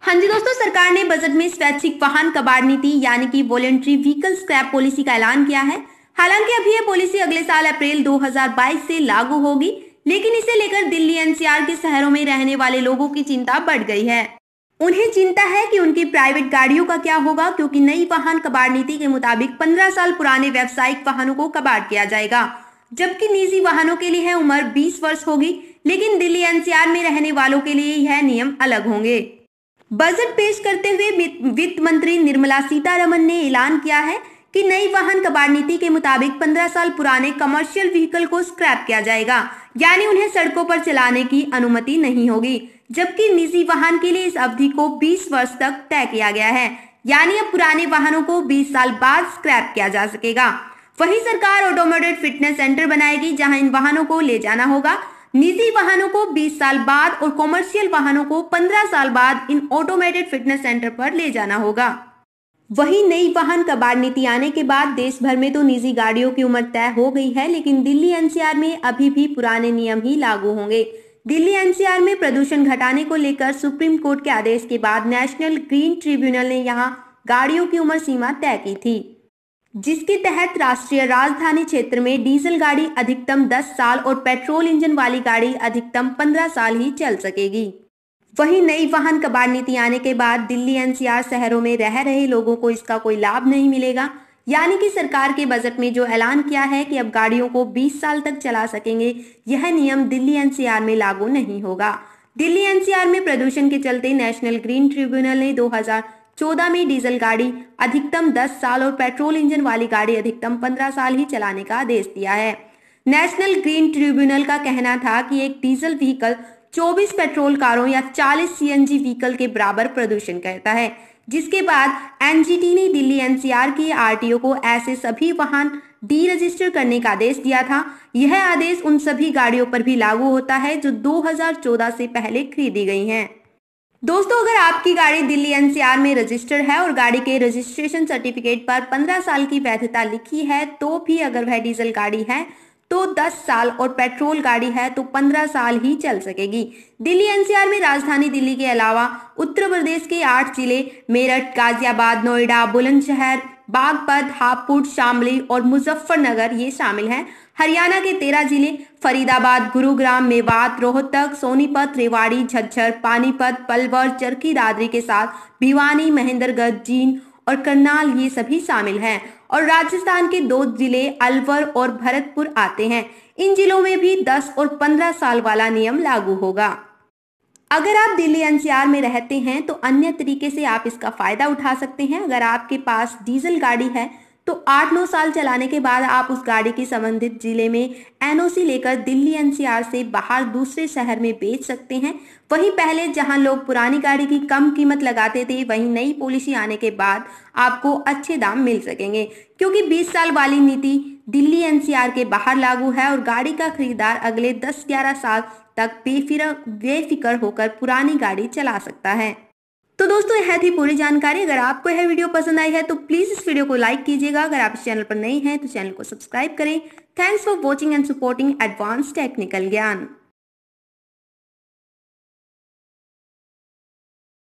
हाँ जी दोस्तों, सरकार ने बजट में स्वैच्छिक वाहन कबाड़ नीति यानी कि वॉलेंट्री व्हीकल स्क्रैप पॉलिसी का ऐलान किया है। हालांकि अभी यह पॉलिसी अगले साल अप्रैल 2022 से लागू होगी, लेकिन इसे लेकर दिल्ली एनसीआर के शहरों में रहने वाले लोगों की चिंता बढ़ गई है। उन्हें चिंता है कि उनकी प्राइवेट गाड़ियों का क्या होगा, क्योंकि नई वाहन कबाड़ नीति के मुताबिक 15 साल पुराने व्यावसायिक वाहनों को कबाड़ किया जाएगा, जबकि निजी वाहनों के लिए उम्र 20 वर्ष होगी। लेकिन दिल्ली एनसीआर में रहने वालों के लिए यह नियम अलग होंगे। बजट पेश करते हुए वित्त मंत्री निर्मला सीतारमण ने ऐलान किया है कि नई वाहन कबाड़ नीति के मुताबिक 15 साल पुराने कमर्शियल व्हीकल को स्क्रैप किया जाएगा, यानी उन्हें सड़कों पर चलाने की अनुमति नहीं होगी, जबकि निजी वाहन के लिए इस अवधि को 20 वर्ष तक तय किया गया है, यानी अब पुराने वाहनों को 20 साल बाद स्क्रैप किया जा सकेगा। वहीं सरकार ऑटोमेटेड फिटनेस सेंटर बनाएगी, जहां इन वाहनों को ले जाना होगा। निजी वाहनों को 20 साल बाद और कॉमर्शियल वाहनों को 15 साल बाद इन ऑटोमेटेड फिटनेस सेंटर पर ले जाना होगा। वहीं नई वाहन कबाड़ नीति आने के बाद देश भर में तो निजी गाड़ियों की उम्र तय हो गई है, लेकिन दिल्ली एनसीआर में अभी भी पुराने नियम ही लागू होंगे। दिल्ली एनसीआर में प्रदूषण घटाने को लेकर सुप्रीम कोर्ट के आदेश के बाद नेशनल ग्रीन ट्रिब्यूनल ने यहां गाड़ियों की उम्र सीमा तय की थी, जिसके तहत राष्ट्रीय राजधानी क्षेत्र में डीजल गाड़ी अधिकतम 10 साल और पेट्रोल इंजन वाली गाड़ी अधिकतम 15 साल ही चल सकेगी। वहीं नई वाहन कबाड़ नीति आने के बाद दिल्ली एनसीआर शहरों में रह रहे लोगों को इसका कोई लाभ नहीं मिलेगा, यानी कि सरकार के बजट में जो ऐलान किया है कि अब गाड़ियों को 20 साल तक चला सकेंगे, यह नियम दिल्ली एनसीआर में लागू नहीं होगा। दिल्ली एनसीआर में प्रदूषण के चलते नेशनल ग्रीन ट्रिब्यूनल ने 2014 में डीजल गाड़ी अधिकतम 10 साल और पेट्रोल इंजन वाली गाड़ी अधिकतम 15 साल ही चलाने का आदेश दिया है। नेशनल ग्रीन ट्रिब्यूनल का कहना था कि एक डीजल व्हीकल 24 पेट्रोल कारों या 40 सीएनजी व्हीकल के बराबर प्रदूषण करता है, जिसके बाद एनजीटी ने दिल्ली एनसीआर के आरटीओ को ऐसे सभी वाहन डी रजिस्टर करने का आदेश दिया था। यह आदेश उन सभी गाड़ियों पर भी लागू होता है जो 2014 से पहले खरीदी गई हैं। दोस्तों, अगर आपकी गाड़ी दिल्ली एनसीआर में रजिस्टर है और गाड़ी के रजिस्ट्रेशन सर्टिफिकेट पर 15 साल की वैधता लिखी है, तो भी अगर वह डीजल गाड़ी है तो 10 साल और पेट्रोल गाड़ी है तो 15 साल ही चल सकेगी। दिल्ली एनसीआर में राजधानी दिल्ली के अलावा उत्तर प्रदेश के 8 जिले मेरठ, गाजियाबाद, नोएडा, बुलंदशहर, बागपत, हापुड़, शामली और मुजफ्फरनगर ये शामिल हैं। हरियाणा के 13 जिले फरीदाबाद, गुरुग्राम, मेवात, रोहतक, सोनीपत, रेवाड़ी, झज्जर, पानीपत, पलवल, चरखी दादरी के साथ भिवानी, महेंद्रगढ़, जींद और करनाल ये सभी शामिल हैं। और राजस्थान के 2 जिले अलवर और भरतपुर आते हैं। इन जिलों में भी 10 और 15 साल वाला नियम लागू होगा। अगर आप दिल्ली एनसीआर में रहते हैं तो अन्य तरीके से आप इसका फायदा उठा सकते हैं। अगर आपके पास डीजल गाड़ी है तो 8-9 साल चलाने के बाद आप उस गाड़ी की संबंधित जिले में एनओसी लेकर दिल्ली एनसीआर से बाहर दूसरे शहर में बेच सकते हैं। वहीं पहले जहां लोग पुरानी गाड़ी की कम कीमत लगाते थे, वहीं नई पॉलिसी आने के बाद आपको अच्छे दाम मिल सकेंगे, क्योंकि 20 साल वाली नीति दिल्ली एनसीआर के बाहर लागू है और गाड़ी का खरीदार अगले 10-11 साल तक बेफिक्र होकर पुरानी गाड़ी चला सकता है। तो दोस्तों, यह थी पूरी जानकारी। अगर आपको यह वीडियो पसंद आई है तो प्लीज इस वीडियो को लाइक कीजिएगा। अगर आप इस चैनल पर नए हैं तो चैनल को सब्सक्राइब करें। Thanks for watching and supporting advance technical ज्ञान।